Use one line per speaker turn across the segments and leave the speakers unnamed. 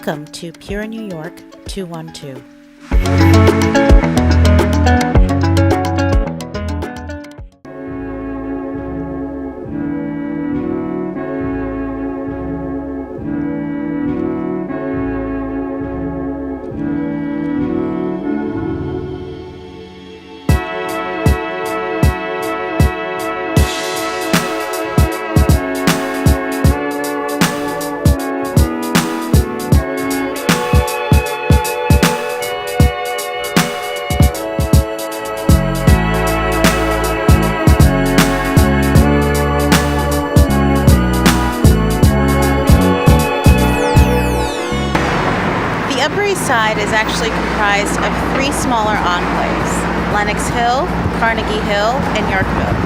Welcome to Pure New York 212. The Upper East Side is actually comprised of three smaller enclaves: Lenox Hill, Carnegie Hill, and Yorkville.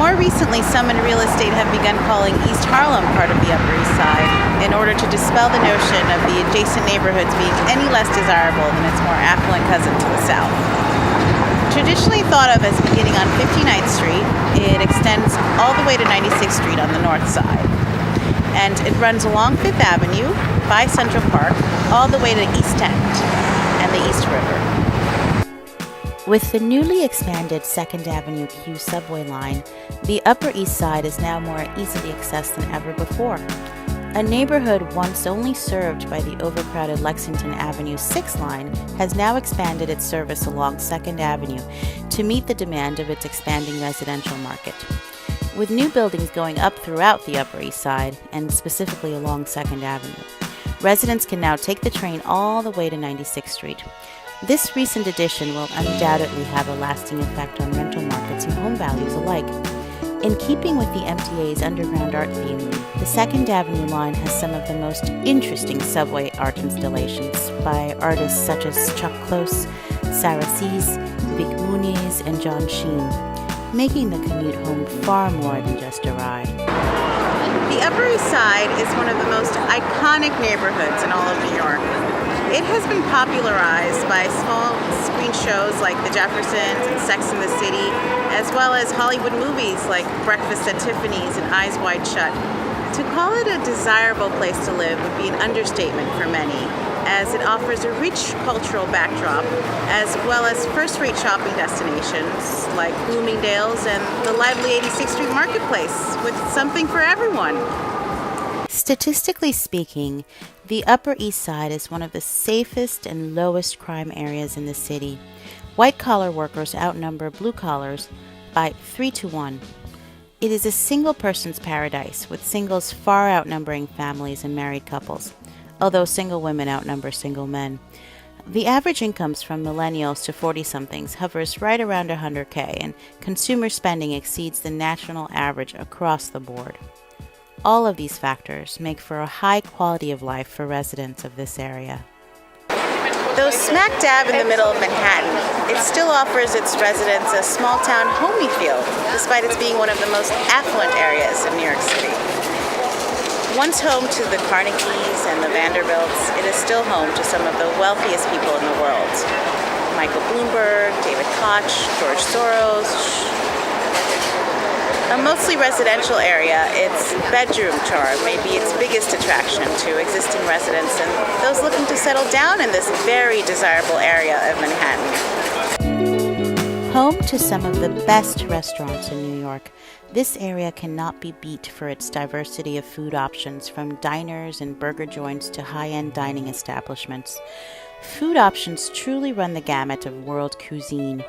More recently, some in real estate have begun calling East Harlem part of the Upper East Side in order to dispel the notion of the adjacent neighborhoods being any less desirable than its more affluent cousin to the south. Traditionally thought of as beginning on 59th Street, it extends all the way to 96th Street on the north side. And it runs along Fifth Avenue, by Central Park, all the way to East End and the East River. With the newly expanded 2nd Avenue Q subway line, the Upper East Side is now more easily accessed than ever before. A neighborhood once only served by the overcrowded Lexington Avenue 6 line has now expanded its service along 2nd Avenue to meet the demand of its expanding residential market. With new buildings going up throughout the Upper East Side, and specifically along 2nd Avenue, residents can now take the train all the way to 96th Street. This recent addition will undoubtedly have a lasting effect on rental markets and home values alike. In keeping with the MTA's underground art theme, the 2nd Avenue line has some of the most interesting subway art installations by artists such as Chuck Close, Sarah Sees, Vic Muniz, and John Sheen, making the commute home far more than just a ride. The Upper East Side is one of the most iconic neighborhoods in all of New York. It has been popularized by small screen shows like The Jeffersons and Sex and the City, as well as Hollywood movies like Breakfast at Tiffany's and Eyes Wide Shut. To call it a desirable place to live would be an understatement for many, as it offers a rich cultural backdrop, as well as first-rate shopping destinations like Bloomingdale's and the lively 86th Street Marketplace, with something for everyone. Statistically speaking, the Upper East Side is one of the safest and lowest crime areas in the city. White-collar workers outnumber blue-collars by 3-1. It is a single person's paradise, with singles far outnumbering families and married couples, although single women outnumber single men. The average incomes from millennials to 40-somethings hovers right around $100K, and consumer spending exceeds the national average across the board. All of these factors make for a high quality of life for residents of this area. Though smack dab in the middle of Manhattan, it still offers its residents a small-town homey feel, despite its being one of the most affluent areas of New York City. Once home to the Carnegies and the Vanderbilts, it is still home to some of the wealthiest people in the world. Michael Bloomberg, David Koch, George Soros. A mostly residential area, its bedroom charm may be its biggest attraction to existing residents and those looking to settle down in this very desirable area of Manhattan. Home to some of the best restaurants in New York, this area cannot be beat for its diversity of food options, from diners and burger joints to high-end dining establishments. Food options truly run the gamut of world cuisine.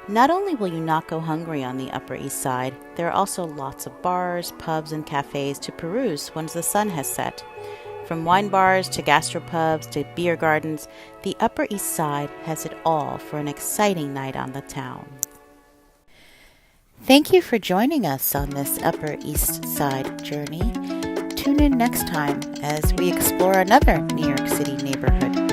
Not only will you not go hungry on the Upper East Side, there are also lots of bars, pubs, and cafes to peruse once the sun has set. From wine bars to gastropubs to beer gardens, the Upper East Side has it all for an exciting night on the town. Thank you for joining us on this Upper East Side journey. Tune in next time as we explore another New York City neighborhood.